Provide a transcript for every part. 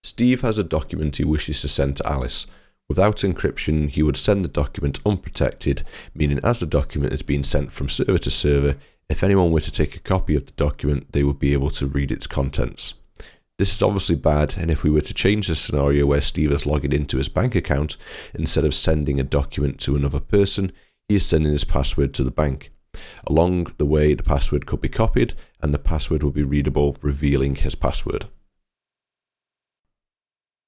Steve has a document he wishes to send to Alice. Without encryption, he would send the document unprotected, meaning as the document is being sent from server to server, if anyone were to take a copy of the document, they would be able to read its contents. This is obviously bad, and if we were to change the scenario where Steve is logging into his bank account, instead of sending a document to another person, he is sending his password to the bank. Along the way, the password could be copied, and the password will be readable, revealing his password.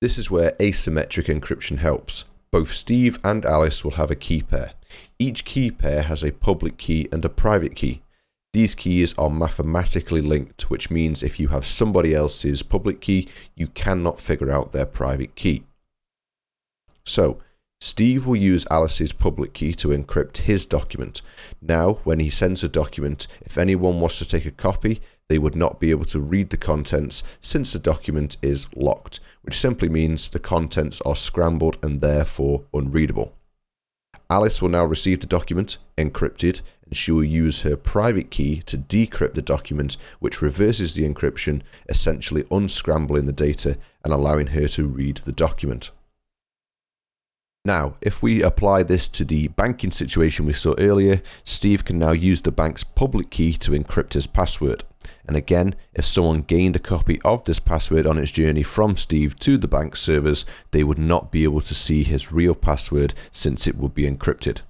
This is where asymmetric encryption helps. Both Steve and Alice will have a key pair. Each key pair has a public key and a private key. These keys are mathematically linked, which means if you have somebody else's public key, you cannot figure out their private key. So, Steve will use Alice's public key to encrypt his document. Now, when he sends a document, if anyone was to take a copy, they would not be able to read the contents since the document is locked, which simply means the contents are scrambled and therefore unreadable. Alice will now receive the document, encrypted, and she will use her private key to decrypt the document, which reverses the encryption, essentially unscrambling the data and allowing her to read the document. Now, if we apply this to the banking situation we saw earlier, Steve can now use the bank's public key to encrypt his password. And again, if someone gained a copy of this password on its journey from Steve to the bank servers, they would not be able to see his real password since it would be encrypted.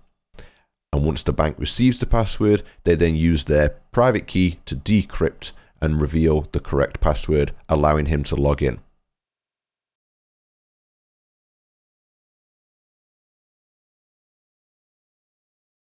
And once the bank receives the password, they then use their private key to decrypt and reveal the correct password, allowing him to log in.